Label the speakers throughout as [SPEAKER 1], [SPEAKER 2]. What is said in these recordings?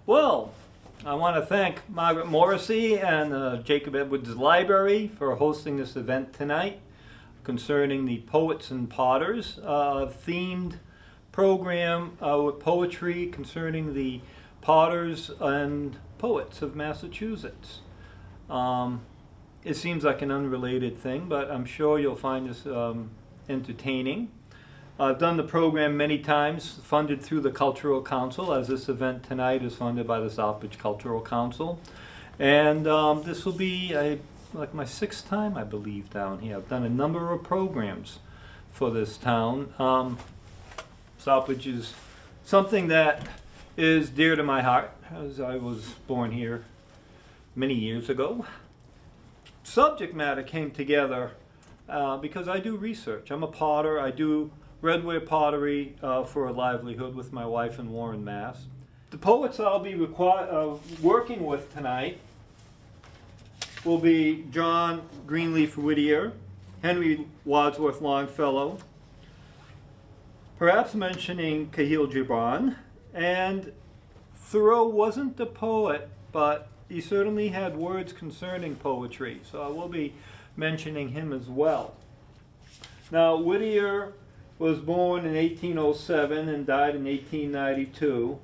[SPEAKER 1] Well, I want to thank Margaret Morrissey and Jacob Edwards Library for hosting this event tonight concerning the Poets and Potters themed program with poetry concerning the potters and poets of Massachusetts. It seems like an unrelated thing, but I'm sure you'll find this entertaining. I've done the program many times, funded through the Cultural Council, as this event tonight is funded by the Southbridge Cultural Council. And this will be like my 6th time, I believe, down here. I've done a number of programs for this town. Southbridge is something that is dear to my heart, as I was born here many years ago. Subject matter came together because I do research. I'm a potter. I do redware pottery for a livelihood with my wife in Warren, Mass. The poets I'll be working with tonight will be John Greenleaf Whittier, Henry Wadsworth Longfellow, perhaps mentioning Kahil Gibran, and Thoreau wasn't a poet, but he certainly had words concerning poetry, so I will be mentioning him as well. Now, Whittier was born in 1807 and died in 1892.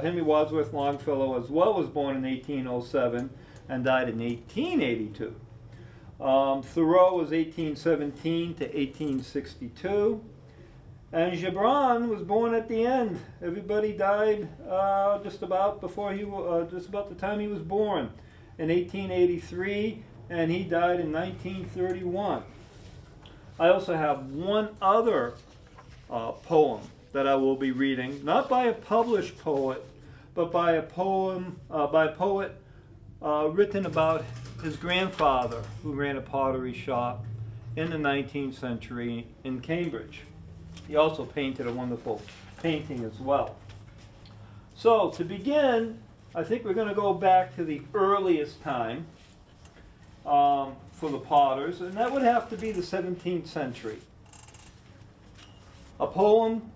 [SPEAKER 1] Henry Wadsworth Longfellow as well was born in 1807 and died in 1882. Thoreau was 1817 to 1862. And Gibran was born at the end. Everybody died just about the time he was born in 1883, and he died in 1931. I also have one other poem that I will be reading, not by a published poet, but by a poet written about his grandfather, who ran a pottery shop in the 19th century in Cambridge. He also painted a wonderful painting as well. So to begin, I think we're going to go back to the earliest time for the potters, and that would have to be the 17th century. A poem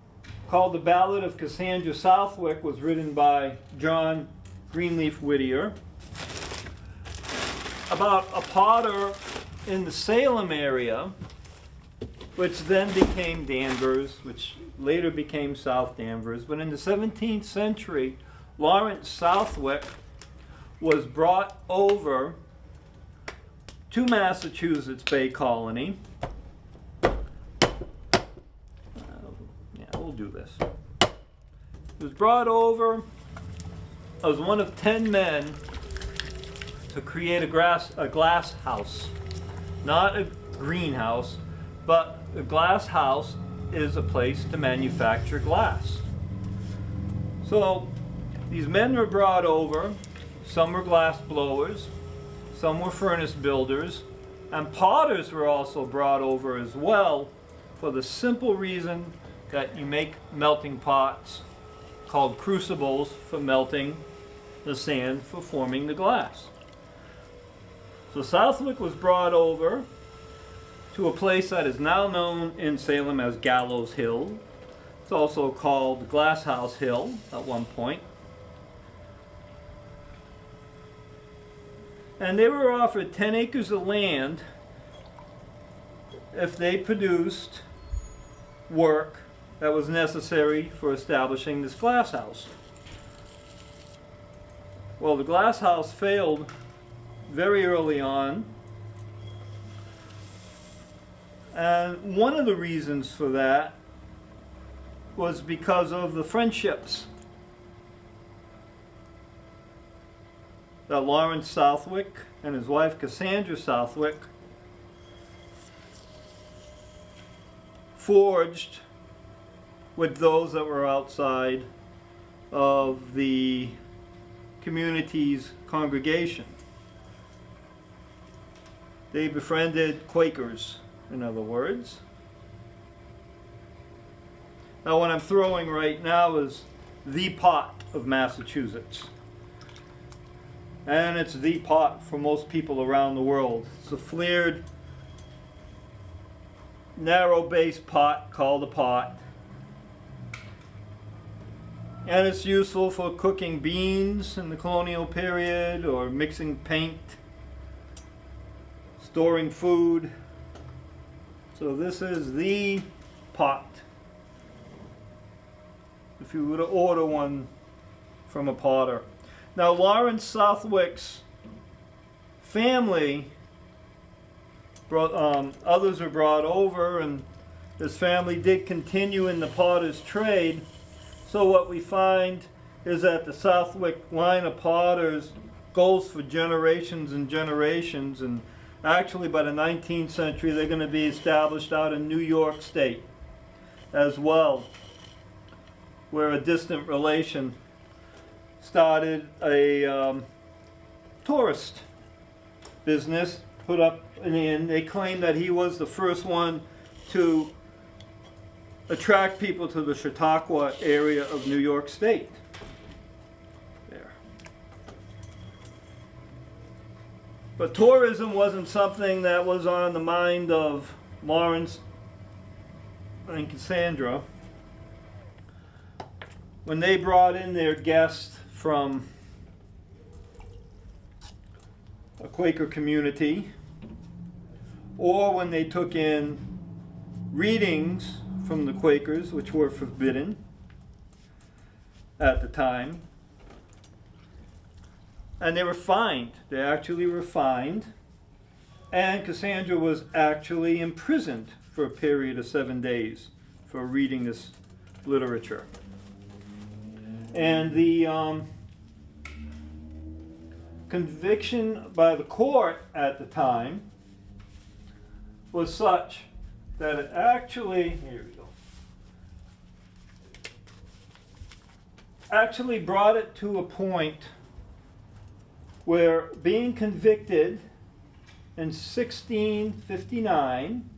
[SPEAKER 1] called The Ballad of Cassandra Southwick was written by John Greenleaf Whittier about a potter in the Salem area, which then became Danvers, which later became South Danvers. But in the 17th century, Lawrence Southwick was brought over to Massachusetts Bay Colony. We'll do this. He was brought over as one of 10 men to create a glass house. Not a greenhouse, but a glass house is a place to manufacture glass. So these men were brought over. Some were glass blowers, some were furnace builders, and potters were also brought over as well, for the simple reason that you make melting pots called crucibles for melting the sand for forming the glass. So Southwick was brought over to a place that is now known in Salem as Gallows Hill. It's also called Glass House Hill at one point. And they were offered 10 acres of land if they produced work that was necessary for establishing this glass house. Well, the glass house failed very early on. And one of the reasons for that was because of the friendships that Lawrence Southwick and his wife Cassandra Southwick forged with those that were outside of the community's congregation. They befriended Quakers, in other words. Now, what I'm throwing right now is the pot of Massachusetts. And it's the pot for most people around the world. It's a flared, narrow-based pot called a pot. And it's useful for cooking beans in the colonial period, or mixing paint, storing food. So this is the pot, if you were to order one from a potter. Now, Lawrence Southwick's family, others were brought over, and his family did continue in the potter's trade. So what we find is that the Southwick line of potters goes for generations and generations, and actually by the 19th century they're going to be established out in New York State as well, where a distant relation started a tourist business, put up an inn. They claim that he was the first one to attract people to the Chautauqua area of New York State. There. But tourism wasn't something that was on the mind of Lawrence and Cassandra. When they brought in their guests from a Quaker community, or when they took in readings from the Quakers, which were forbidden at the time, and they were fined. They actually were fined, and Cassandra was actually imprisoned for a period of 7 days for reading this literature. And the conviction by the court at the time was such that it actually, here we go, actually brought it to a point where, being convicted in 1659,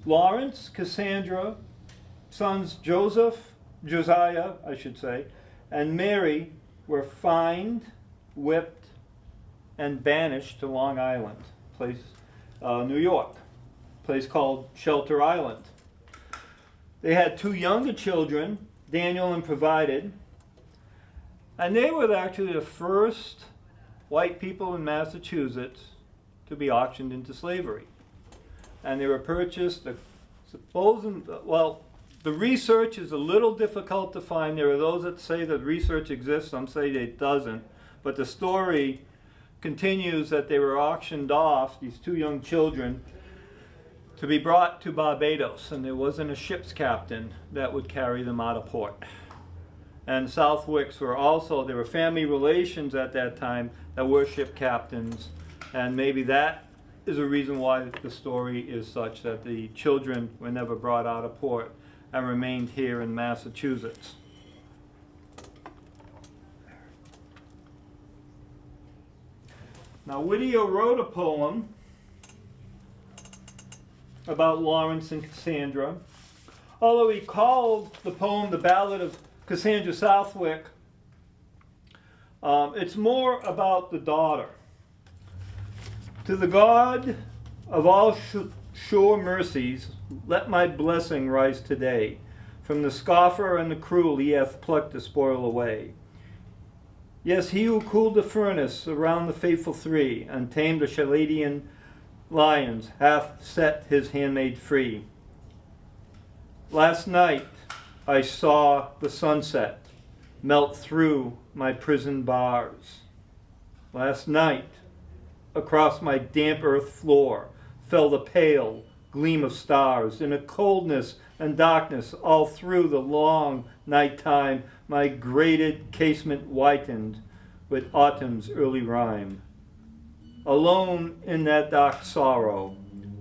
[SPEAKER 1] Lawrence, Cassandra, sons Josiah, and Mary were fined, whipped, and banished to Long Island, New York, a place called Shelter Island. They had 2 younger children, Daniel and Provided, and they were actually the first white people in Massachusetts to be auctioned into slavery. And they were purchased, the research is a little difficult to find. There are those that say that research exists, some say it doesn't. But the story continues that they were auctioned off, these 2 young children, to be brought to Barbados. And there wasn't a ship's captain that would carry them out of port. And Southwicks were also, there were family relations at that time that were ship captains. And maybe that is a reason why the story is such that the children were never brought out of port and remained here in Massachusetts. Now, Whittier wrote a poem about Lawrence and Cassandra. Although he called the poem the Ballad of Cassandra Southwick, it's more about the daughter. To the God of all sure mercies, let my blessing rise today. From the scoffer and the cruel he hath plucked the spoil away. Yes, he who cooled the furnace around the faithful 3 and tamed the Chaldean lions hath set his handmaid free. Last night I saw the sunset melt through my prison bars. Last night across my damp earth floor fell the pale gleam of stars. In a coldness and darkness all through the long night time, my grated casement whitened with autumn's early rime. Alone in that dark sorrow,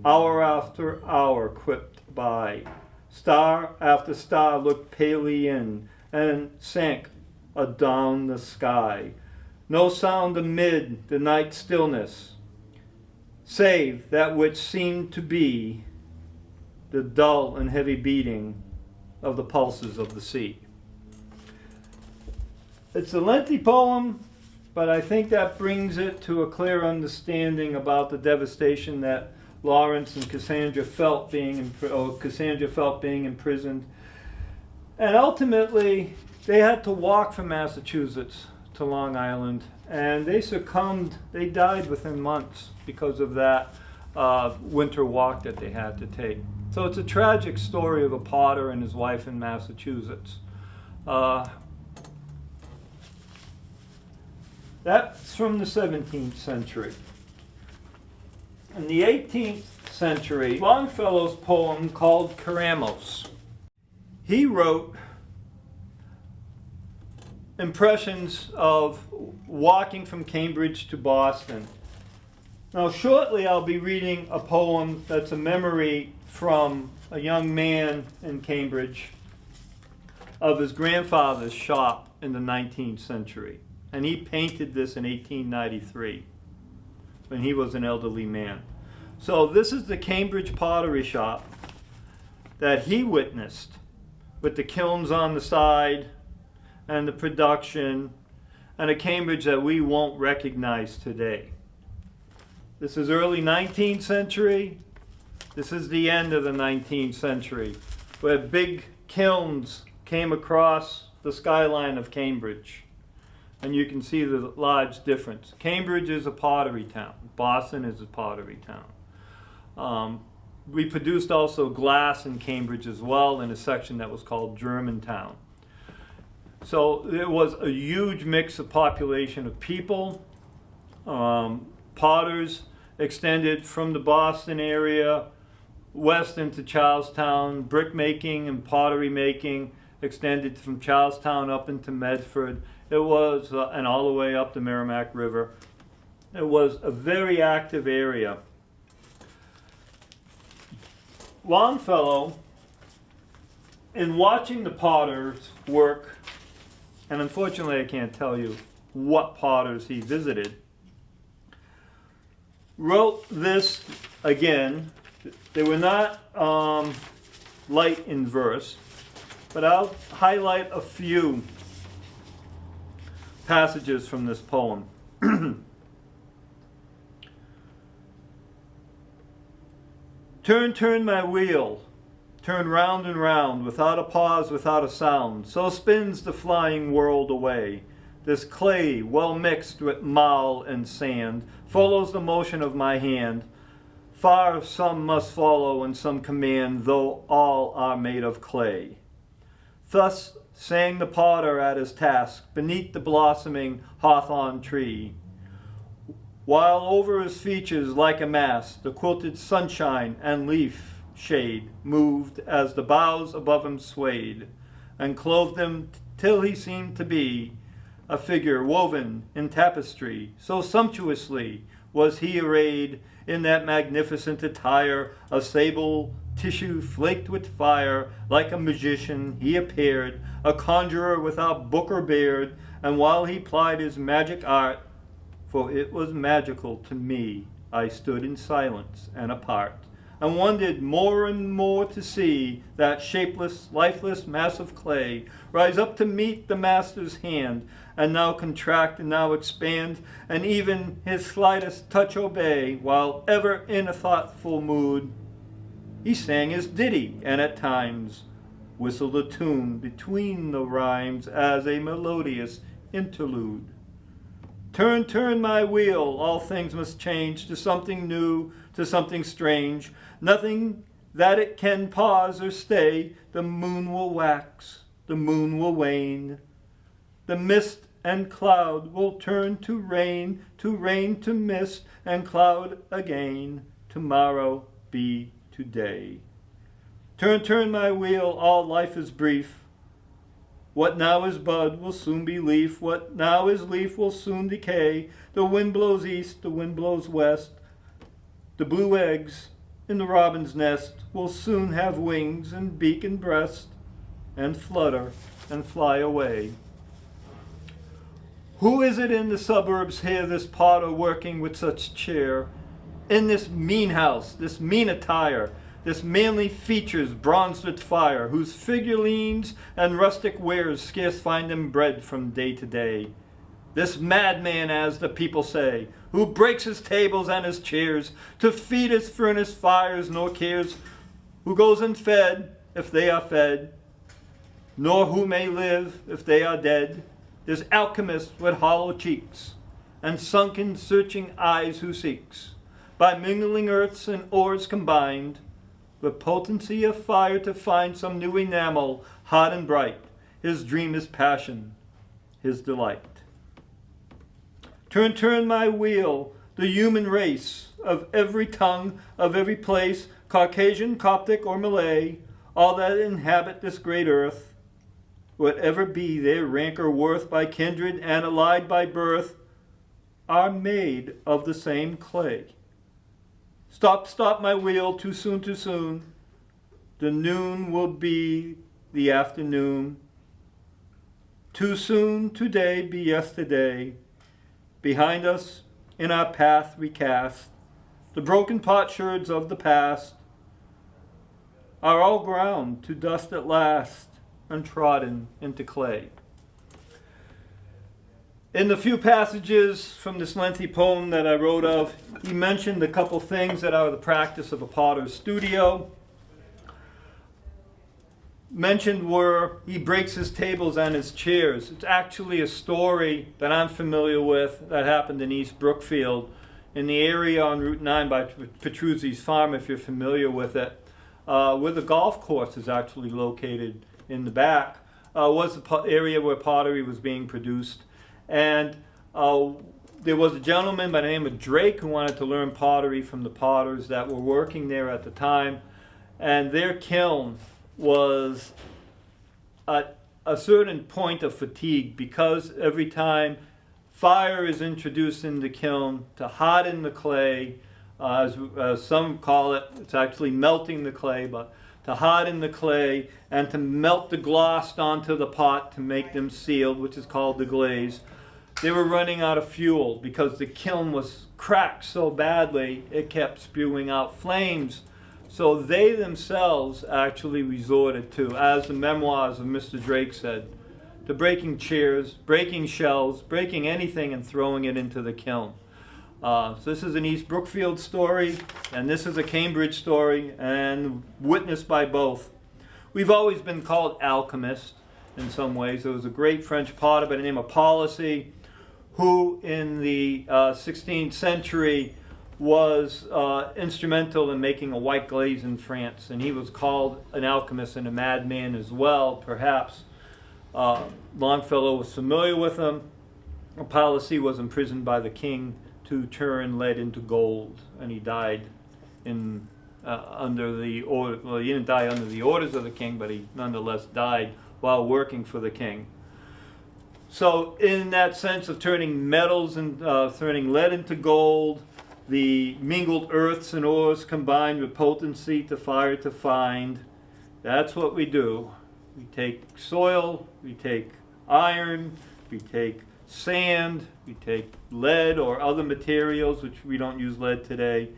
[SPEAKER 1] hour after hour crept by. Star after star looked palely in and sank adown the sky. No sound amid the night stillness, save that which seemed to be the dull and heavy beating of the pulses of the sea. It's a lengthy poem, but I think that brings it to a clear understanding about the devastation that Lawrence and Cassandra felt being imprisoned, And ultimately, they had to walk from Massachusetts to Long Island, and they succumbed. They died within months because of that winter walk that they had to take. So it's a tragic story of a potter and his wife in Massachusetts. That's from the 17th century. In the 18th century, Longfellow's poem called Caramos. He wrote impressions of walking from Cambridge to Boston. Now, shortly I'll be reading a poem that's a memory from a young man in Cambridge of his grandfather's shop in the 19th century. And he painted this in 1893 when he was an elderly man. So this is the Cambridge pottery shop that he witnessed, with the kilns on the side and the production, and a Cambridge that we won't recognize today. This is early 19th century. This is the end of the 19th century, where big kilns came across the skyline of Cambridge. And you can see the large difference. Cambridge is a pottery town. Boston is a pottery town. We produced also glass in Cambridge as well, in a section that was called Germantown. So there was a huge mix of population of people. Potters extended from the Boston area west into Charlestown. Brick making and pottery making extended from Charlestown up into Medford. It was, and all the way up the Merrimack River. It was a very active area. Longfellow, in watching the potters work, and unfortunately I can't tell you what potters he visited, wrote this again. They were not light in verse, but I'll highlight a few passages from this poem. Turn, turn my wheel, turn round and round, without a pause, without a sound. So spins the flying world away. This clay, well mixed with marl and sand, follows the motion of my hand. Far some must follow and some command, though all are made of clay. Thus sang the potter at his task, beneath the blossoming hawthorn tree, while over his features like a mask, the quilted sunshine and leaf shade moved as the boughs above him swayed, and clothed him till he seemed to be a figure woven in tapestry. So sumptuously was he arrayed in that magnificent attire of sable tissue flaked with fire. Like a magician he appeared, a conjurer without book or beard, and while he plied his magic art, for it was magical to me, I stood in silence and apart, and wondered more and more to see that shapeless, lifeless mass of clay rise up to meet the master's hand, and now contract and now expand, and even his slightest touch obey, while ever in a thoughtful mood he sang his ditty, and at times whistled a tune between the rhymes as a melodious interlude. Turn, turn my wheel, all things must change to something new, to something strange. Nothing that it can pause or stay. The moon will wax, the moon will wane. The mist and cloud will turn to rain to mist and cloud again. Tomorrow be today. Turn, turn my wheel, all life is brief. What now is bud will soon be leaf. What now is leaf will soon decay. The wind blows east, the wind blows west. The blue eggs in the robin's nest will soon have wings and beak and breast, and flutter and fly away. Who is it in the suburbs here, this potter working with such cheer? In this mean house, this mean attire, this manly features bronzed with fire, whose figure leans and rustic wares scarce find him bread from day to day. This madman, as the people say, who breaks his tables and his chairs to feed his furnace fires nor cares, who goes unfed if they are fed, nor who may live if they are dead. There's alchemist with hollow cheeks, and sunken searching eyes who seeks, by mingling earths and ores combined, with potency of fire to find some new enamel, hot and bright. His dream is passion, his delight. Turn, turn my wheel, the human race, of every tongue, of every place, Caucasian, Coptic, or Malay, all that inhabit this great earth, whatever be their rank or worth, by kindred and allied by birth, are made of the same clay. Stop, stop my wheel, too soon, too soon. The noon will be the afternoon. Too soon, today be yesterday. Behind us, in our path we cast the broken potsherds of the past, are all ground to dust at last, and trodden into clay. In the few passages from this lengthy poem that I wrote of, he mentioned a couple things that are the practice of a potter's studio. Mentioned were he breaks his tables and his chairs. It's actually a story that I'm familiar with that happened in East Brookfield, in the area on Route 9 by Petruzzi's farm, if you're familiar with it, where the golf course is actually located in the back, was the area where pottery was being produced. And there was a gentleman by the name of Drake who wanted to learn pottery from the potters that were working there at the time. And their kiln was at a certain point of fatigue, because every time fire is introduced in the kiln to harden the clay, as some call it, it's actually melting the clay, but to harden the clay and to melt the gloss onto the pot to make them sealed, which is called the glaze. They were running out of fuel because the kiln was cracked so badly it kept spewing out flames. So they themselves actually resorted to, as the memoirs of Mr. Drake said, to breaking chairs, breaking shelves, breaking anything and throwing it into the kiln. So this is an East Brookfield story, and this is a Cambridge story, and witnessed by both. We've always been called alchemists in some ways. There was a great French potter by the name of Palissy, who in the 16th century was instrumental in making a white glaze in France, and he was called an alchemist and a madman as well, perhaps. Longfellow was familiar with him. Palissy was imprisoned by the king to turn lead into gold, and he died in under the order. Well, he didn't die under the orders of the king, but he nonetheless died while working for the king. So, in that sense of turning metals and turning lead into gold, the mingled earths and ores combined with potency to fire to find. That's what we do. We take soil, we take iron, we take sand, we take lead or other materials, which we don't use lead today,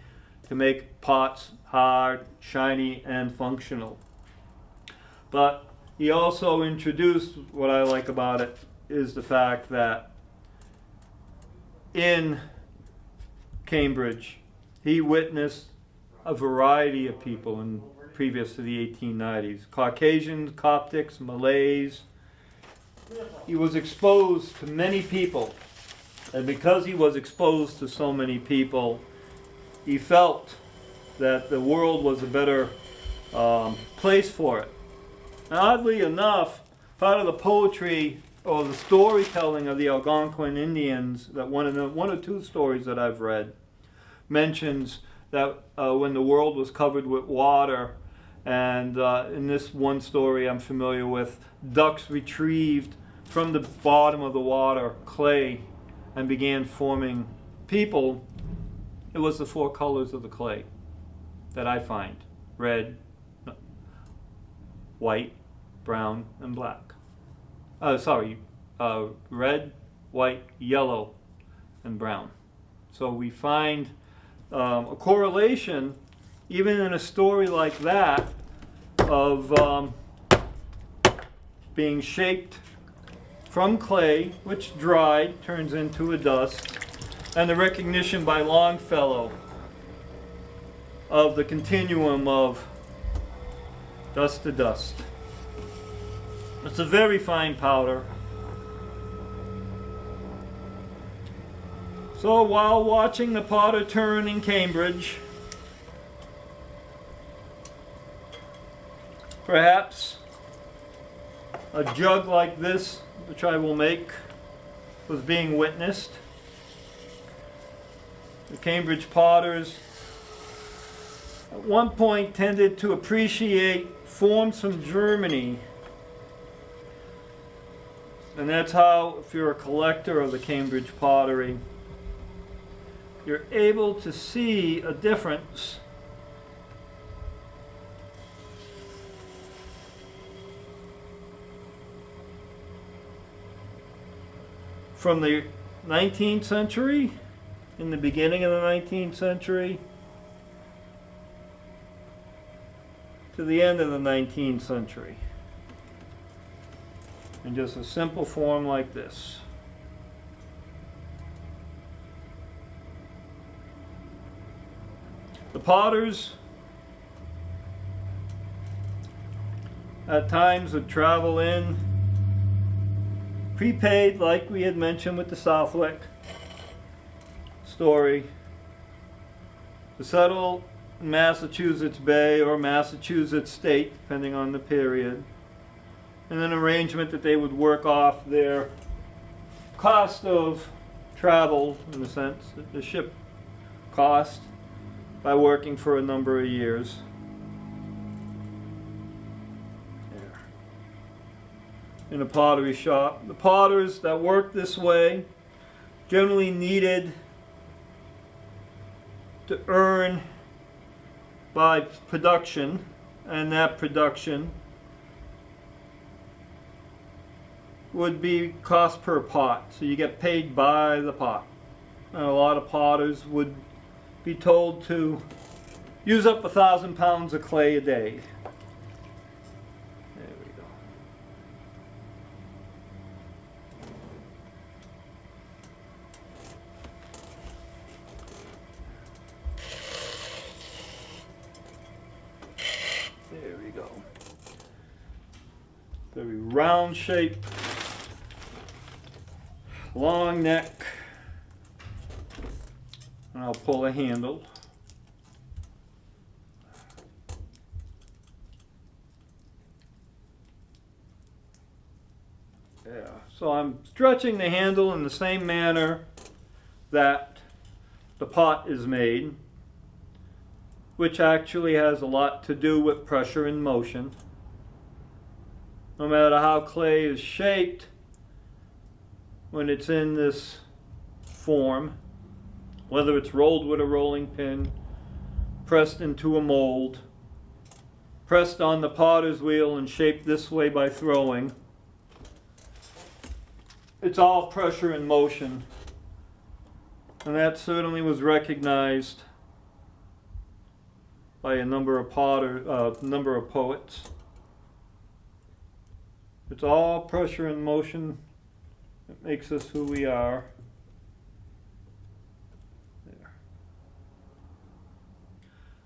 [SPEAKER 1] to make pots hard, shiny, and functional. But he also introduced, what I like about it, is the fact that in Cambridge, he witnessed a variety of people previous to the 1890s. Caucasians, Coptics, Malays. He was exposed to many people. And because he was exposed to so many people, he felt that the world was a better place for it. And oddly enough, part of the poetry or the storytelling of the Algonquin Indians, that one or two stories that I've read, mentions that when the world was covered with water, and in this one story I'm familiar with, ducks retrieved from the bottom of the water clay and began forming people. It was the four colors of the clay that I find: red, white, brown, and black. Red, white, yellow, and brown. So we find a correlation, even in a story like that, of being shaped from clay, which dried, turns into a dust, and the recognition by Longfellow of the continuum of dust to dust. It's a very fine powder. So while watching the potter turn in Cambridge, perhaps a jug like this, which I will make, was being witnessed. The Cambridge potters at one point tended to appreciate forms from Germany. And that's how, if you're a collector of the Cambridge pottery, you're able to see a difference from the 19th century, in the beginning of the 19th century, to the end of the 19th century. In just a simple form like this. The potters at times would travel in prepaid, like we had mentioned with the Southwick story, to settle in Massachusetts Bay or Massachusetts State, depending on the period, and an arrangement that they would work off their cost of travel, in a sense, the ship cost, by working for a number of years. There. In a pottery shop. The potters that worked this way generally needed to earn by production, and that production would be cost per pot. So you get paid by the pot. And a lot of potters would be told to use up 1,000 pounds of clay a day. There we go. There we go. Very round shape, long neck. And I'll pull a handle. Yeah, so I'm stretching the handle in the same manner that the pot is made, which actually has a lot to do with pressure and motion. No matter how clay is shaped, when it's in this form, whether it's rolled with a rolling pin, pressed into a mold, pressed on the potter's wheel and shaped this way by throwing, it's all pressure and motion. And that certainly was recognized by a number of poets. It's all pressure and motion that makes us who we are.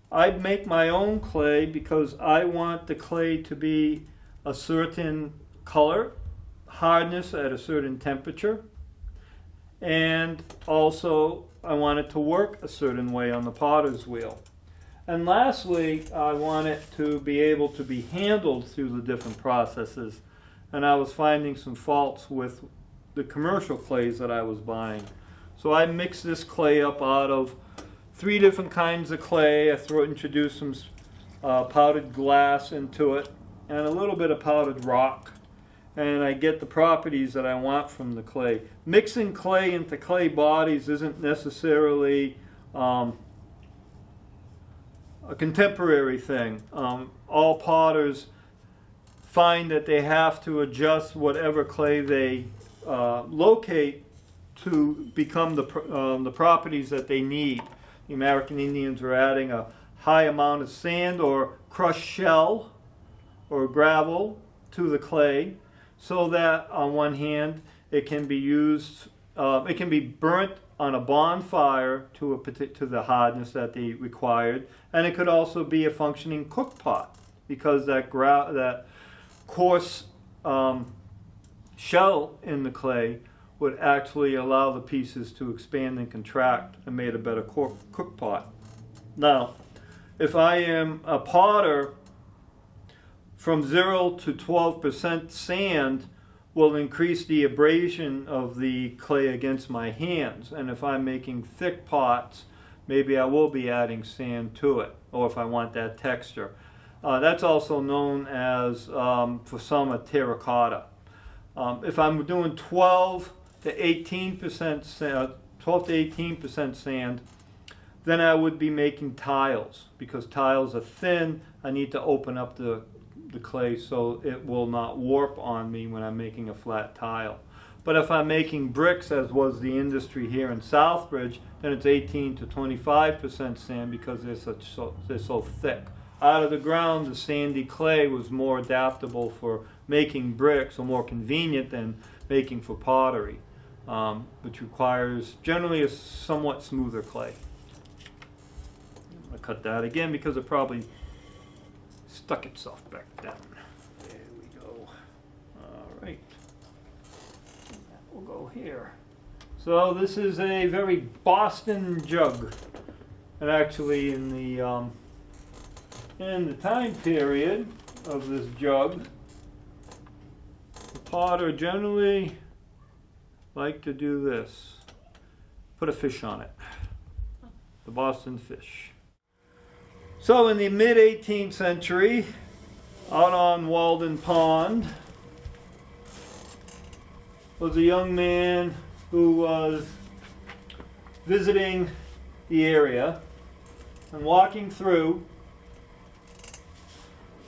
[SPEAKER 1] I make my own clay because I want the clay to be a certain color, hardness at a certain temperature, and also I want it to work a certain way on the potter's wheel. And lastly, I want it to be able to be handled through the different processes. And I was finding some faults with the commercial clays that I was buying. So I mixed this clay up out of 3 different kinds of clay. I introduced some powdered glass into it and a little bit of powdered rock, and I get the properties that I want from the clay. Mixing clay into clay bodies isn't necessarily a contemporary thing. All potters find that they have to adjust whatever clay they locate to become the properties that they need. The American Indians were adding a high amount of sand or crushed shell or gravel to the clay, so that on one hand it can be used, it can be burnt on a bonfire to the hardness that they required, and it could also be a functioning cook pot, because that coarse shell in the clay would actually allow the pieces to expand and contract and made a better cook pot. Now, if I am a potter, from 0 to 12% sand will increase the abrasion of the clay against my hands. And if I'm making thick pots, maybe I will be adding sand to it, or if I want that texture. That's also known as, for some, a terracotta. If I'm doing 12 to 18% sand, then I would be making tiles. Because tiles are thin, I need to open up the clay so it will not warp on me when I'm making a flat tile. But if I'm making bricks, as was the industry here in Southbridge, then it's 18 to 25% sand because they're so thick. Out of the ground, the sandy clay was more adaptable for making bricks, or more convenient than making for pottery, which requires generally a somewhat smoother clay. I'm going to cut that again because it probably stuck itself back down. There we go. All right. That will go here. So this is a very Boston jug. And actually in the time period of this jug, the potter generally liked to do this. Put a fish on it. The Boston fish. So in the mid-18th century, out on Walden Pond, was a young man who was visiting the area and walking through,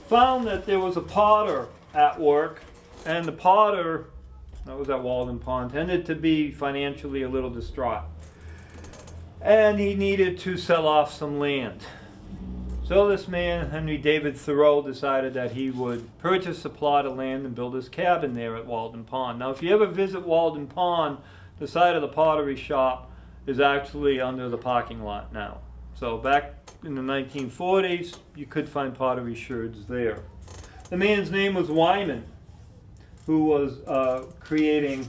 [SPEAKER 1] found that there was a potter at work, and the potter, that was at Walden Pond, tended to be financially a little distraught. And he needed to sell off some land. So this man, Henry David Thoreau, decided that he would purchase a plot of land and build his cabin there at Walden Pond. Now, if you ever visit Walden Pond, the side of the pottery shop is actually under the parking lot now. So back in the 1940s, you could find pottery sherds there. The man's name was Whitman, who was creating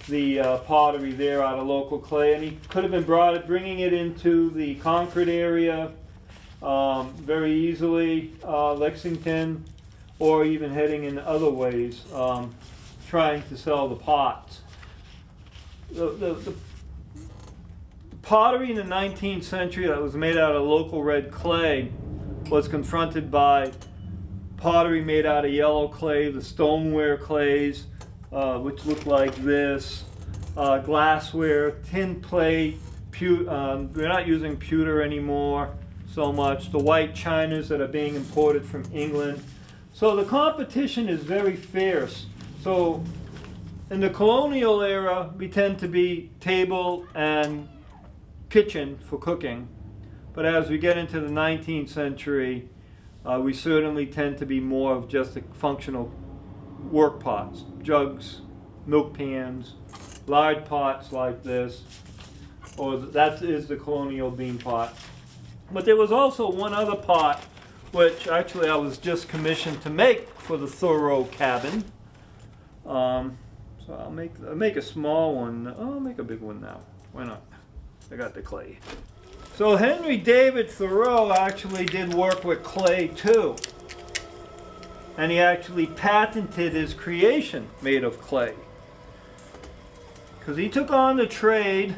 [SPEAKER 1] the pottery there out of local clay, and he could have been bringing it into the Concord area very easily, Lexington, or even heading in other ways, trying to sell the pots. The pottery in the 19th century that was made out of local red clay was confronted by pottery made out of yellow clay, the stoneware clays, which look like this, glassware, tin plate, we're not using pewter anymore so much, the white chinas that are being imported from England. So the competition is very fierce. So in the colonial era, we tend to be table and kitchen for cooking. But as we get into the 19th century, we certainly tend to be more of just functional work pots, jugs, milk pans, large pots like this, or that is the colonial bean pot. But there was also one other pot, which actually I was just commissioned to make for the Thoreau cabin. So I'll make a small one. I'll make a big one now. Why not? I got the clay. So Henry David Thoreau actually did work with clay too. And he actually patented his creation made of clay. Because he took on the trade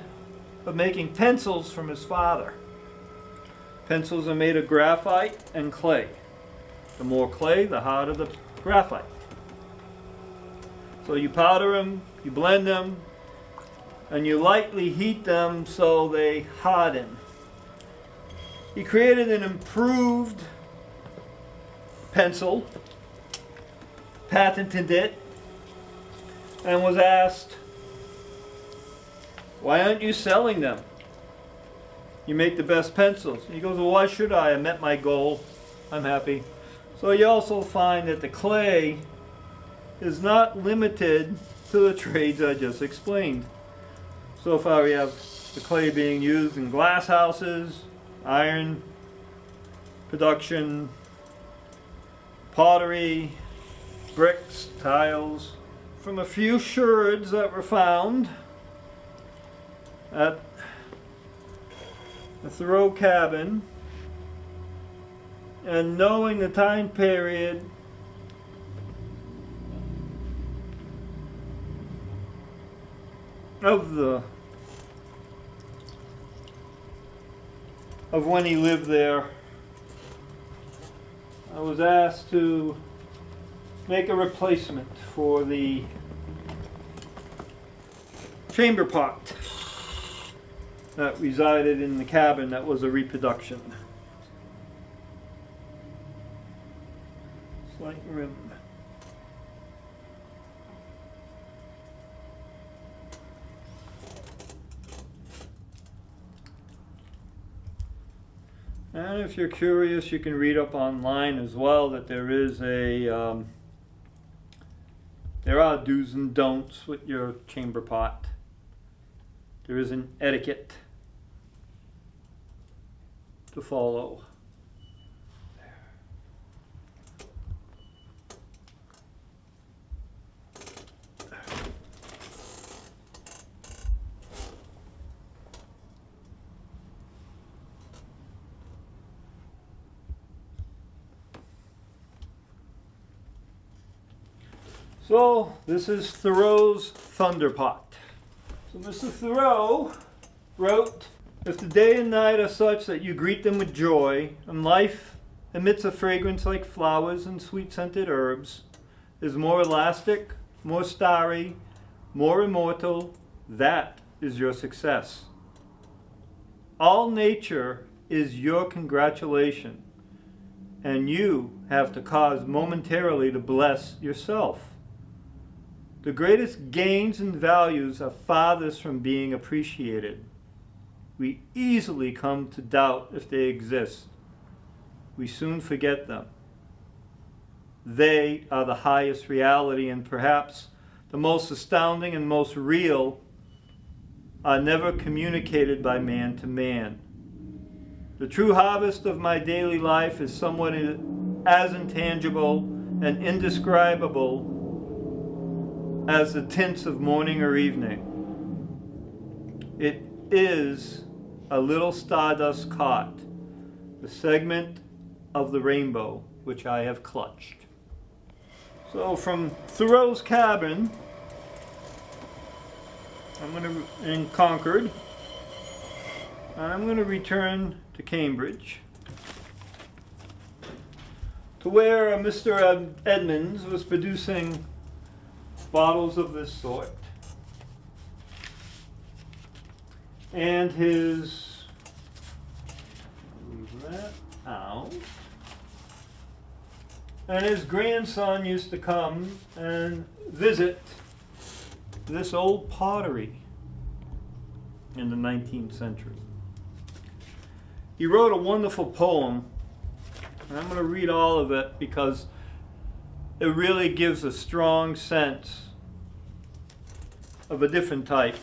[SPEAKER 1] of making pencils from his father. Pencils are made of graphite and clay. The more clay, the harder the graphite. So you powder them, you blend them, and you lightly heat them so they harden. He created an improved pencil, patented it, and was asked, "Why aren't you selling them? You make the best pencils." He goes, "Well, why should I? I met my goal. I'm happy." So you also find that the clay is not limited to the trades I just explained. So far we have the clay being used in glass houses, iron production, pottery, bricks, tiles, from a few sherds that were found at the Thoreau cabin, and knowing the time period of when he lived there, I was asked to make a replacement for the chamber pot that resided in the cabin that was a reproduction. Slight rim. And if you're curious, you can read up online as well that there is there are do's and don'ts with your chamber pot. There is an etiquette to follow. So this is Thoreau's Thunderpot. So Mr. Thoreau wrote, "If the day and night are such that you greet them with joy, and life emits a fragrance like flowers and sweet-scented herbs, is more elastic, more starry, more immortal, that is your success. All nature is your congratulation, and you have to cause momentarily to bless yourself. The greatest gains and values are farthest from being appreciated. We easily come to doubt if they exist. We soon forget them. They are the highest reality, and perhaps the most astounding and most real are never communicated by man to man. The true harvest of my daily life is somewhat as intangible and indescribable as the tints of morning or evening. It is a little stardust caught, the segment of the rainbow which I have clutched." So from Thoreau's cabin, in Concord, I'm going to return to Cambridge, to where Mr. Edmonds was producing bottles of this sort, and his, leave that out, and his grandson used to come and visit this old pottery in the 19th century. He wrote a wonderful poem, and I'm going to read all of it because it really gives a strong sense of a different type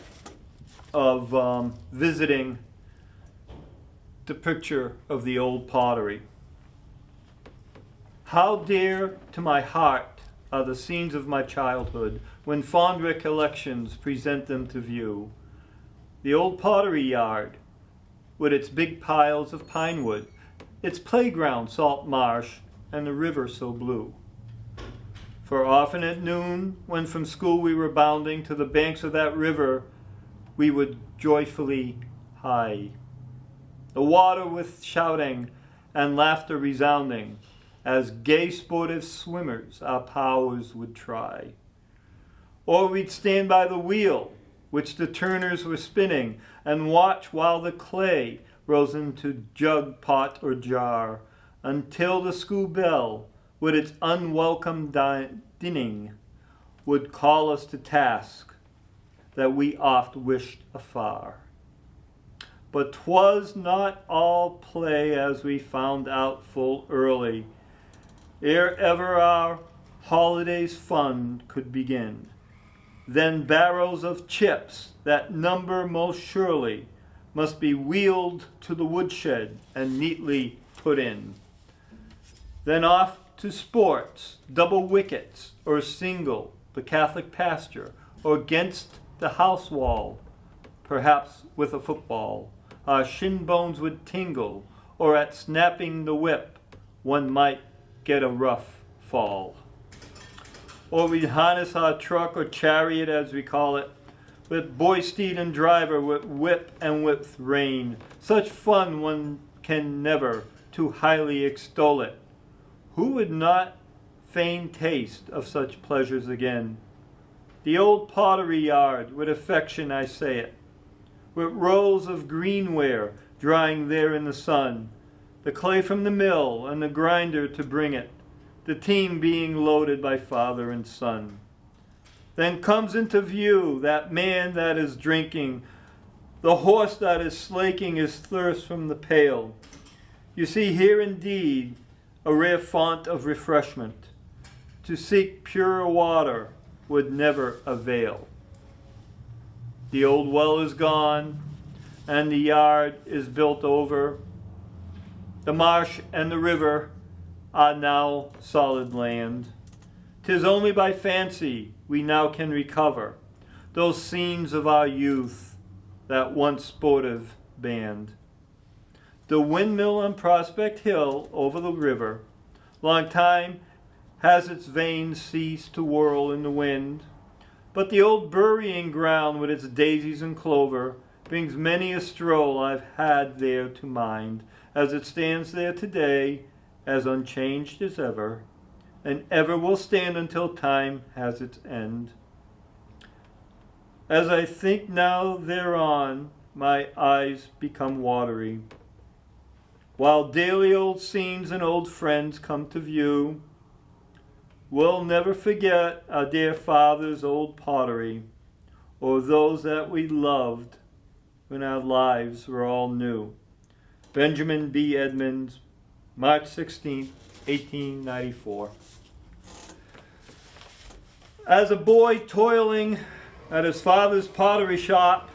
[SPEAKER 1] of visiting the picture of the old pottery. How dear to my heart are the scenes of my childhood, when fond recollections present them to view. The old pottery yard, with its big piles of pine wood, its playground salt marsh, and the river so blue. For often at noon, when from school we were bounding to the banks of that river, we would joyfully hie. The water with shouting and laughter resounding, as gay sportive swimmers our powers would try. Or we'd stand by the wheel, which the turners were spinning, and watch while the clay rose into jug, pot, or jar, until the school bell, with its unwelcome dinning, would call us to task that we oft wished afar. But 'twas not all play, as we found out full early, ere ever our holiday's fun could begin. Then barrows of chips, that number most surely, must be wheeled to the woodshed and neatly put in. Then off to sports, double wickets, or single, the Catholic pasture, or against the house wall, perhaps with a football. Our shin bones would tingle, or at snapping the whip, one might get a rough fall. Or we'd harness our truck or chariot, as we call it, with boy steed and driver, with whip and with rein. Such fun one can never too highly extol it. Who would not fain taste of such pleasures again? The old pottery yard, with affection I say it, with rolls of greenware drying there in the sun, the clay from the mill and the grinder to bring it, the team being loaded by father and son. Then comes into view that man that is drinking, the horse that is slaking his thirst from the pail. You see here indeed a rare font of refreshment. To seek pure water would never avail. The old well is gone, and the yard is built over. The marsh and the river are now solid land. 'Tis only by fancy we now can recover those scenes of our youth, that once sportive band. The windmill on Prospect Hill over the river, long time has its vanes ceased to whirl in the wind, but the old burying ground with its daisies and clover brings many a stroll I've had there to mind, as it stands there today, as unchanged as ever, and ever will stand until time has its end. As I think now thereon, my eyes become watery, while daily old scenes and old friends come to view. We'll never forget our dear father's old pottery, or those that we loved when our lives were all new. Benjamin B. Edmonds, March 16, 1894. As a boy toiling at his father's pottery shop,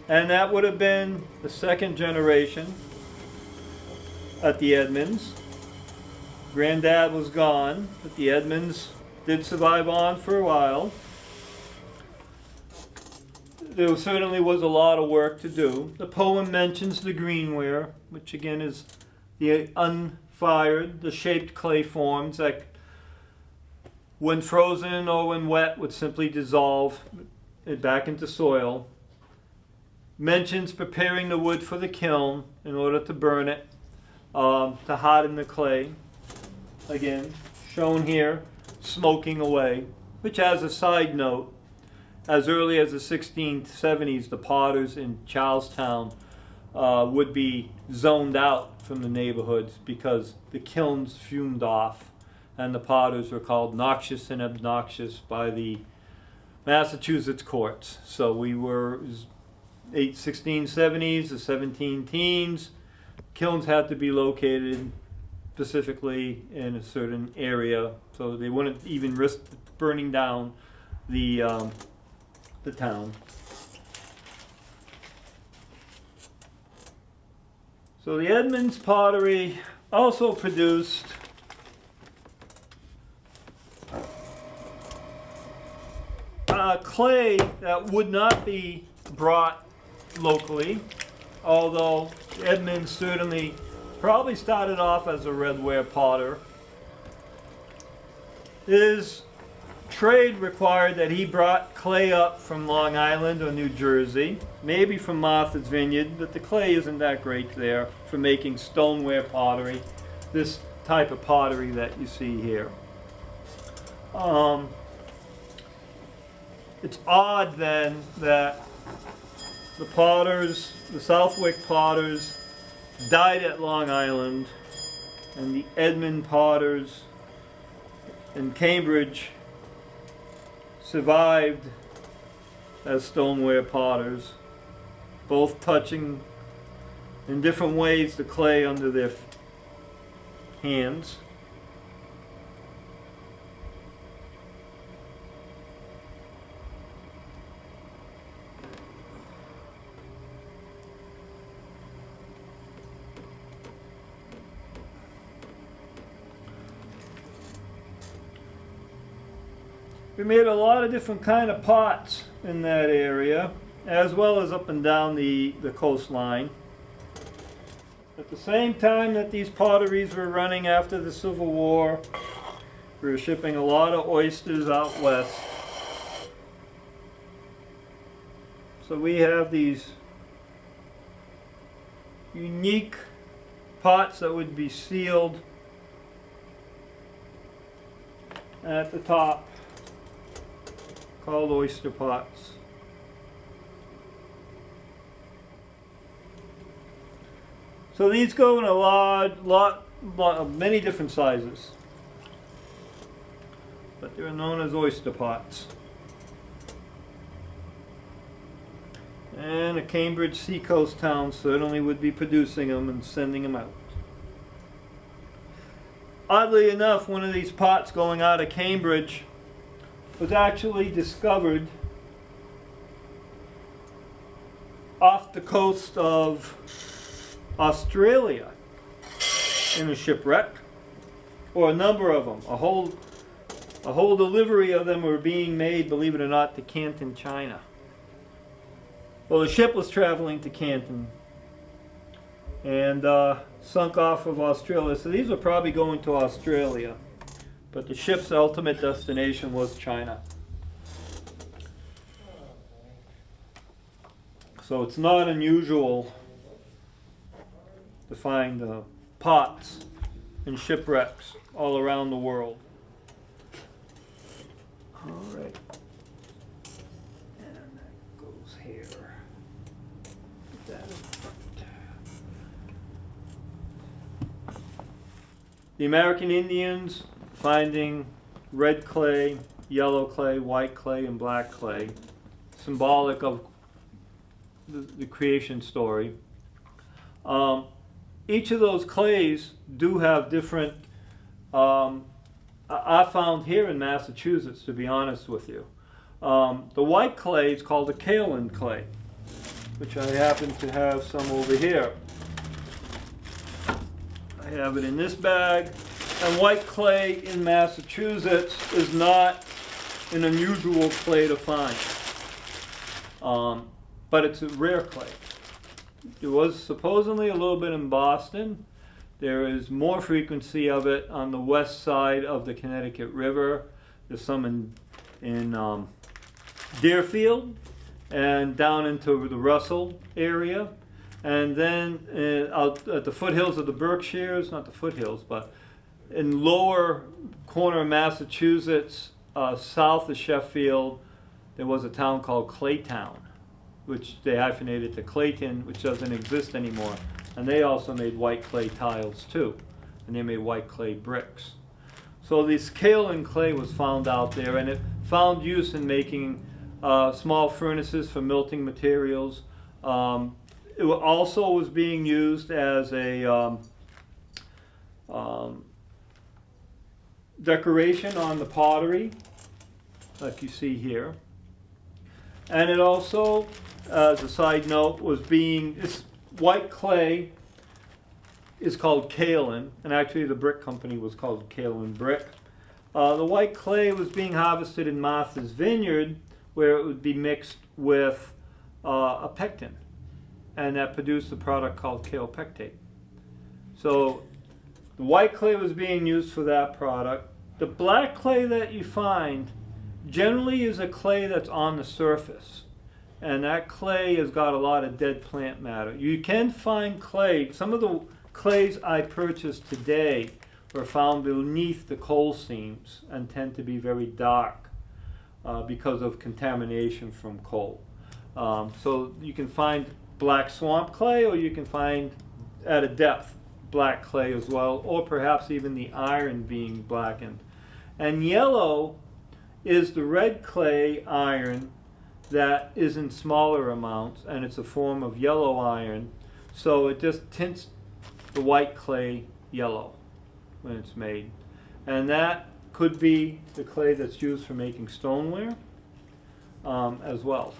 [SPEAKER 1] and that would have been the second generation at the Edmonds. Granddad was gone, but the Edmonds did survive on for a while. There certainly was a lot of work to do. The poem mentions the greenware, which again is the unfired, the shaped clay forms that when frozen or when wet would simply dissolve it back into soil. Mentions preparing the wood for the kiln in order to burn it, to harden the clay. Again, shown here, smoking away, which as a side note, as early as the 1670s, the potters in Charlestown would be zoned out from the neighborhoods because the kilns fumed off, and the potters were called noxious and obnoxious by the Massachusetts courts. So we were 1670s, the 17 teens, kilns had to be located specifically in a certain area, so they wouldn't even risk burning down the town. So the Edmonds pottery also produced clay that would not be brought locally, although Edmonds certainly probably started off as a redware potter. His trade required that he brought clay up from Long Island or New Jersey, maybe from Martha's Vineyard, but the clay isn't that great there for making stoneware pottery, this type of pottery that you see here. It's odd then that the potters, the Southwick potters, died at Long Island, and the Edmund potters in Cambridge survived as stoneware potters, both touching in different ways the clay under their hands. We made a lot of different kind of pots in that area, as well as up and down the coastline. At the same time that these potteries were running after the Civil War, we were shipping a lot of oysters out west. So we have these unique pots that would be sealed at the top, called oyster pots. So these go in a lot of many different sizes, but they're known as oyster pots. And a Cambridge seacoast town certainly would be producing them and sending them out. Oddly enough, one of these pots going out of Cambridge was actually discovered off the coast of Australia in a shipwreck, or a number of them. A whole delivery of them were being made, believe it or not, to Canton, China. Well, the ship was traveling to Canton and sunk off of Australia. So these were probably going to Australia, but the ship's ultimate destination was China. So it's not unusual to find pots in shipwrecks all around the world. All right. And that goes here. Put that in front. The American Indians finding red clay, yellow clay, white clay, and black clay, symbolic of the creation story. Each of those clays do have different, I found here in Massachusetts, to be honest with you. The white clay is called a kaolin clay, which I happen to have some over here. I have it in this bag. And white clay in Massachusetts is not an unusual clay to find, but it's a rare clay. There was supposedly a little bit in Boston. There is more frequency of it on the west side of the Connecticut River. There's some in Deerfield and down into the Russell area. And then out at the foothills of the Berkshires, not the foothills, but in lower corner of Massachusetts, south of Sheffield, there was a town called Claytown, which they hyphenated to Clayton, which doesn't exist anymore. And they also made white clay tiles too, and they made white clay bricks. So this kaolin clay was found out there, and it found use in making small furnaces for melting materials. It also was being used as a decoration on the pottery, like you see here. And it also, as a side note, was being, this white clay is called kaolin, and actually the brick company was called Kaolin Brick. The white clay was being harvested in Martha's Vineyard, where it would be mixed with a pectin, and that produced a product called kaolpectate. So the white clay was being used for that product. The black clay that you find generally is a clay that's on the surface, and that clay has got a lot of dead plant matter. You can find clay. Some of the clays I purchased today were found beneath the coal seams and tend to be very dark because of contamination from coal. So you can find black swamp clay, or you can find at a depth black clay as well, or perhaps even the iron being blackened. And yellow is the red clay iron that is in smaller amounts, and it's a form of yellow iron, so it just tints the white clay yellow when it's made. And that could be the clay that's used for making stoneware as well.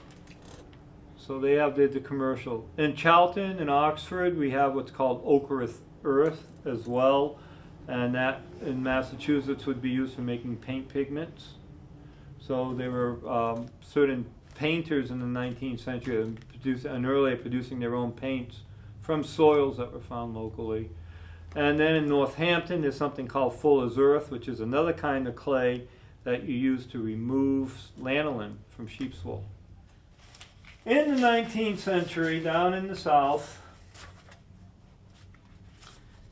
[SPEAKER 1] So they have the commercial. In Charlton and Oxford, we have what's called ochre earth as well, and that in Massachusetts would be used for making paint pigments. So there were certain painters in the 19th century and earlier producing their own paints from soils that were found locally. And then in Northampton, there's something called fuller's earth, which is another kind of clay that you use to remove lanolin from sheep's wool. In the 19th century, down in the South,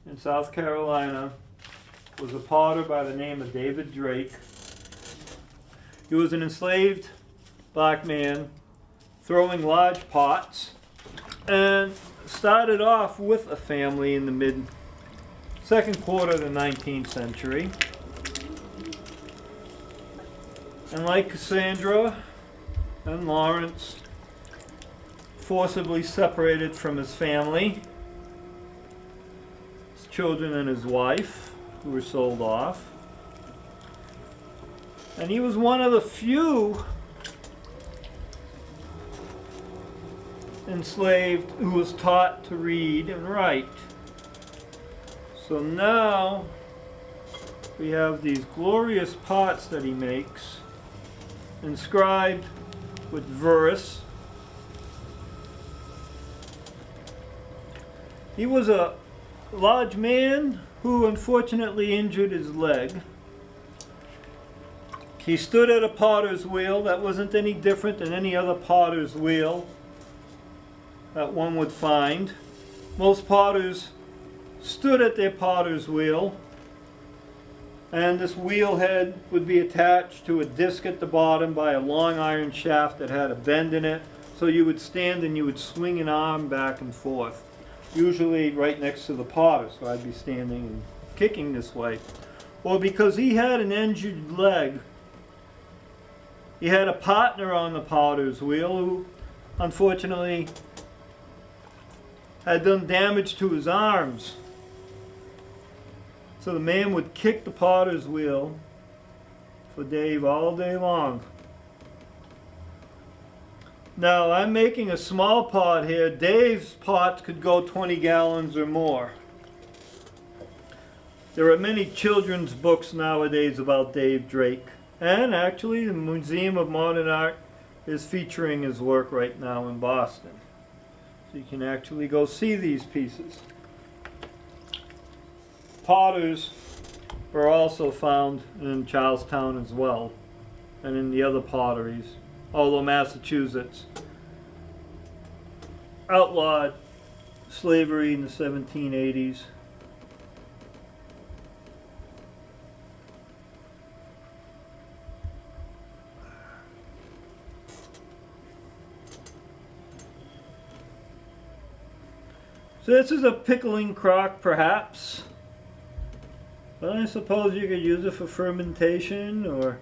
[SPEAKER 1] in South Carolina, was a potter by the name of David Drake. He was an enslaved black man throwing large pots, and started off with a family in the second quarter of the 19th century. And like Cassandra and Lawrence, forcibly separated from his family, his children and his wife, who were sold off. And he was one of the few enslaved who was taught to read and write. So now we have these glorious pots that he makes, inscribed with verse. He was a large man who unfortunately injured his leg. He stood at a potter's wheel that wasn't any different than any other potter's wheel that one would find. Most potters stood at their potter's wheel, and this wheel head would be attached to a disc at the bottom by a long iron shaft that had a bend in it, so you would stand and you would swing an arm back and forth, usually right next to the potter, so I'd be standing and kicking this way. Well, because he had an injured leg, he had a partner on the potter's wheel who unfortunately had done damage to his arms. So the man would kick the potter's wheel for Dave all day long. Now I'm making a small pot here. Dave's pots could go 20 gallons or more. There are many children's books nowadays about Dave Drake. And actually the Museum of Modern Art is featuring his work right now in Boston. So you can actually go see these pieces. Potters are also found in Charlestown as well, and in the other potteries, although Massachusetts outlawed slavery in the 1780s. So this is a pickling crock, perhaps. But I suppose you could use it for fermentation or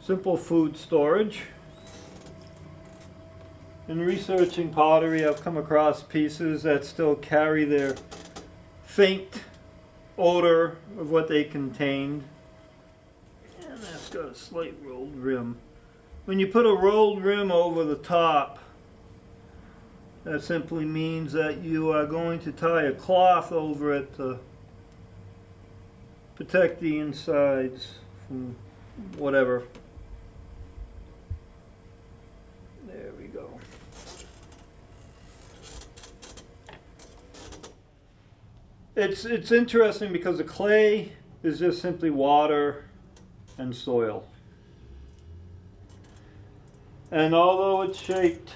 [SPEAKER 1] simple food storage. In researching pottery, I've come across pieces that still carry their faint odor of what they contained. And that's got a slight rolled rim. When you put a rolled rim over the top, that simply means that you are going to tie a cloth over it to protect the insides from whatever. There we go. It's interesting because the clay is just simply water and soil. And although it's shaped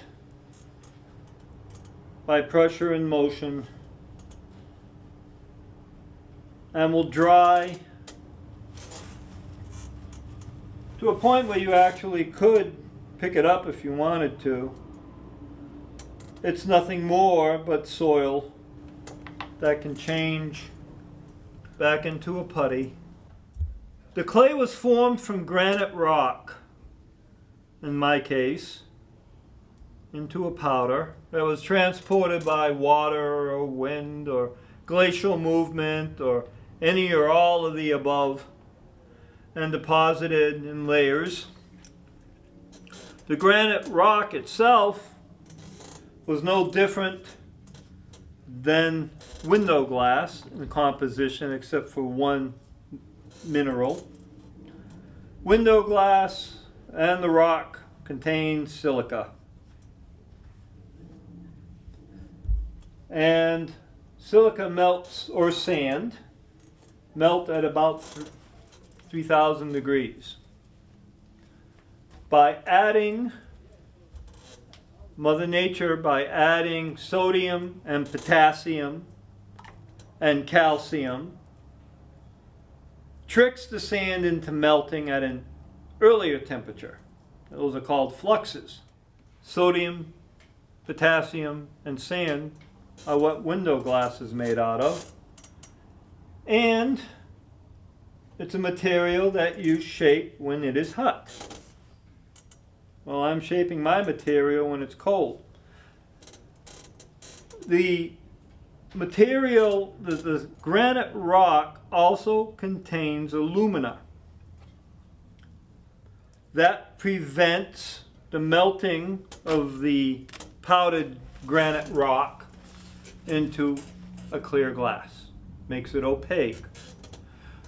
[SPEAKER 1] by pressure and motion, and will dry to a point where you actually could pick it up if you wanted to. It's nothing more but soil that can change back into a putty. The clay was formed from granite rock, in my case, into a powder that was transported by water or wind or glacial movement or any or all of the above, and deposited in layers. The granite rock itself was no different than window glass in the composition, except for one mineral. Window glass and the rock contains silica. And silica melts, or sand, melt at about 3,000 degrees. By adding Mother Nature, by adding sodium and potassium and calcium, tricks the sand into melting at an earlier temperature. Those are called fluxes. Sodium, potassium, and sand are what window glass is made out of. And it's a material that you shape when it is hot. Well, I'm shaping my material when it's cold. The material, the granite rock, also contains alumina. That prevents the melting of the powdered granite rock into a clear glass. Makes it opaque.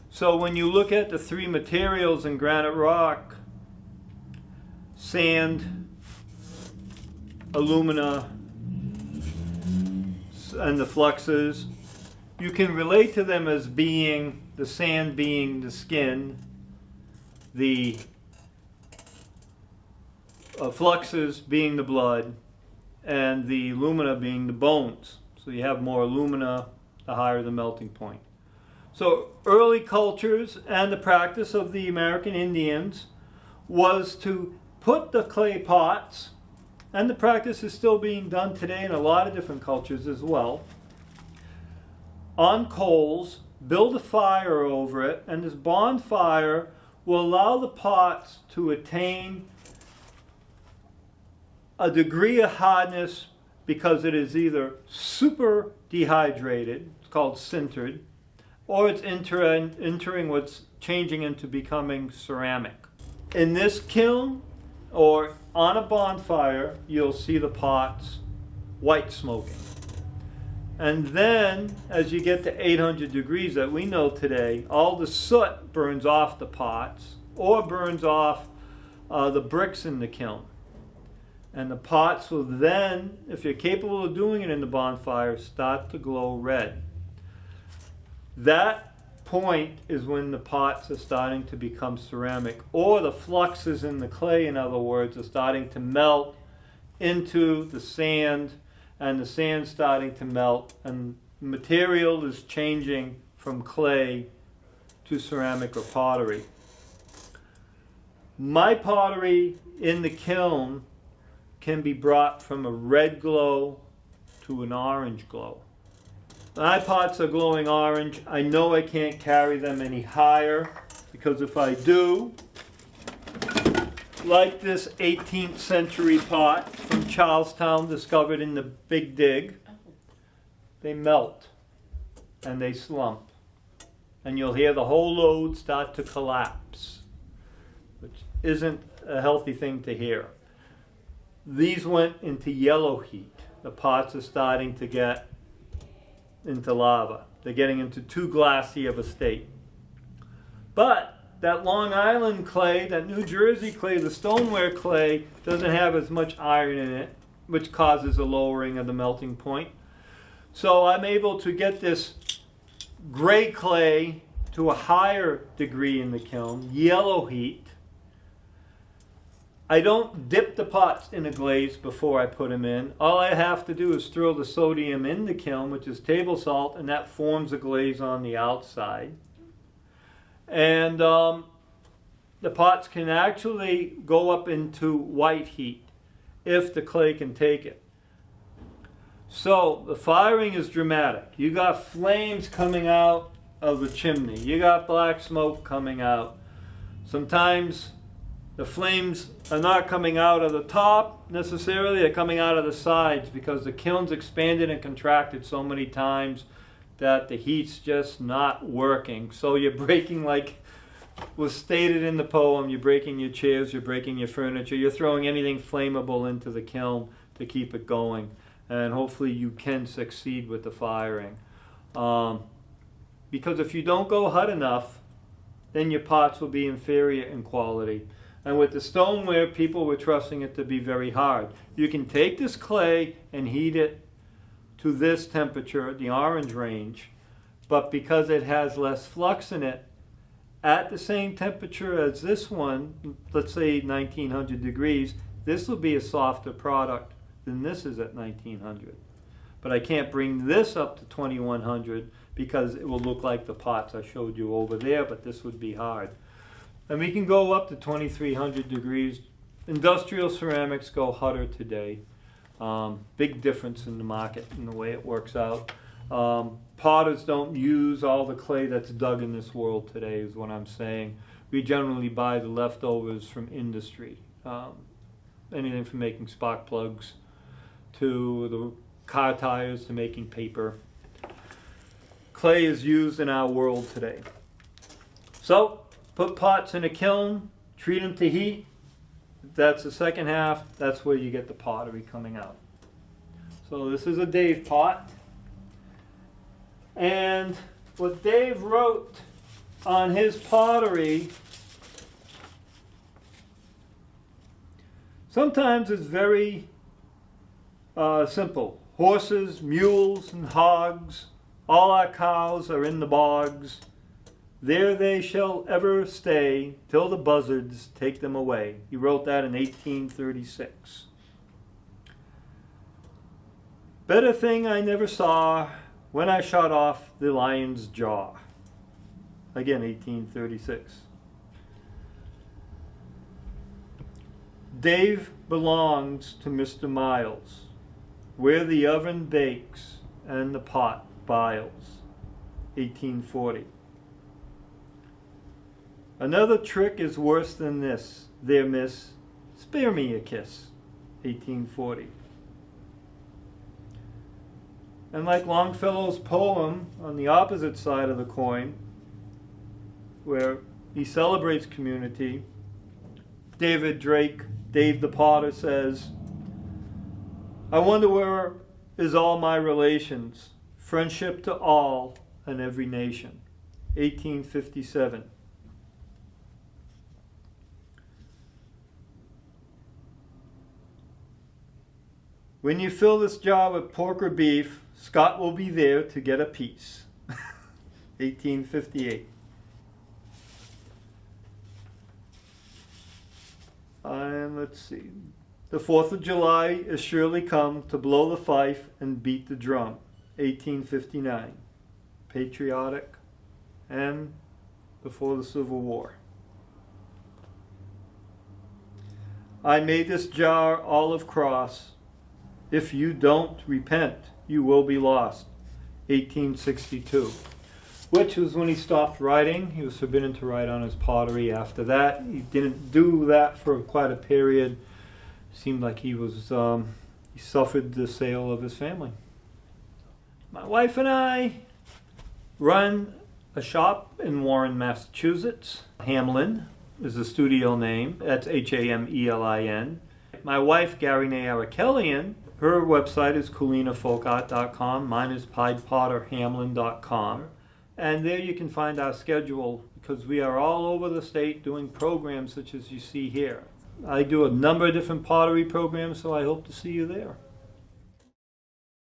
[SPEAKER 1] So when you look at the three materials in granite rock, sand, alumina, and the fluxes, you can relate to them as being the sand being the skin, the fluxes being the blood, and the alumina being the bones. So you have more alumina, the higher the melting point. So early cultures and the practice of the American Indians was to put the clay pots, and the practice is still being done today in a lot of different cultures as well, on coals, build a fire over it, and this bonfire will allow the pots to attain a degree of hardness because it is either super dehydrated, it's called sintered, or it's entering what's changing into becoming ceramic. In this kiln or on a bonfire, you'll see the pots white smoking. And then, as you get to 800 degrees that we know today, all the soot burns off the pots or burns off the bricks in the kiln. And the pots will then, if you're capable of doing it in the bonfire, start to glow red. That point is when the pots are starting to become ceramic, or the fluxes in the clay, in other words, are starting to melt into the sand, and the sand starting to melt, and the material is changing from clay to ceramic or pottery. My pottery in the kiln can be brought from a red glow to an orange glow. My pots are glowing orange. I know I can't carry them any higher, because if I do, like this 18th century pot from Charlestown discovered in the Big Dig, they melt and they slump. And you'll hear the whole load start to collapse, which isn't a healthy thing to hear. These went into yellow heat. The pots are starting to get into lava. They're getting into too glassy of a state. But that Long Island clay, that New Jersey clay, the stoneware clay, doesn't have as much iron in it, which causes a lowering of the melting point. So I'm able to get this gray clay to a higher degree in the kiln, yellow heat. I don't dip the pots in a glaze before I put them in. All I have to do is throw the sodium in the kiln, which is table salt, and that forms a glaze on the outside. And the pots can actually go up into white heat if the clay can take it. So the firing is dramatic. You got flames coming out of the chimney. You got black smoke coming out. Sometimes the flames are not coming out of the top necessarily, they're coming out of the sides because the kiln's expanded and contracted so many times that the heat's just not working. So you're breaking, like was stated in the poem, you're breaking your chairs, you're breaking your furniture, you're throwing anything flammable into the kiln to keep it going. And hopefully you can succeed with the firing. Because if you don't go hot enough, then your pots will be inferior in quality. And with the stoneware, people were trusting it to be very hard. You can take this clay and heat it to this temperature, the orange range, but because it has less flux in it, at the same temperature as this one, let's say 1900 degrees, this will be a softer product than this is at 1900. But I can't bring this up to 2100 because it will look like the pots I showed you over there, but this would be hard. And we can go up to 2300 degrees. Industrial ceramics go hotter today. Big difference in the market and the way it works out. Potters don't use all the clay that's dug in this world today, is what I'm saying. We generally buy the leftovers from industry. Anything from making spark plugs to the car tires to making paper. Clay is used in our world today. So, put pots in a kiln, treat them to heat. That's the second half. That's where you get the pottery coming out. So this is a Dave pot. And what Dave wrote on his pottery, sometimes it's very simple. Horses, mules, and hogs, all our cows are in the bogs. There they shall ever stay, till the buzzards take them away. He wrote that in 1836. Better thing I never saw when I shot off the lion's jaw. Again, 1836. Dave belongs to Mr. Miles, where the oven bakes and the pot biles. 1840. Another trick is worse than this. There, miss, spare me a kiss. 1840. And like Longfellow's poem on the opposite side of the coin, where he celebrates community, David Drake, Dave the Potter, says, I wonder where is all my relations, friendship to all and every nation. 1857. When you fill this jar with pork or beef, Scott will be there to get a piece. 1858. And let's see. The 4th of July is surely come to blow the fife and beat the drum. 1859. Patriotic and before the Civil War. I made this jar olive cross. If you don't repent, you will be lost. 1862. Which was when he stopped writing. He was forbidden to write on his pottery after that. He didn't do that for quite a period. Seemed like he was, he suffered the sale of his family. My wife and I run a shop in Warren, Massachusetts. Hamelin is the studio name. That's Hamelin. My wife, Gary Nayarakellian, her website is CoolinaFolkArt.com. Mine is PiedPotterHamelin.com. And there you can find our schedule because we are all over the state doing programs such as you see here. I do a number of different pottery programs, so I hope to see you there.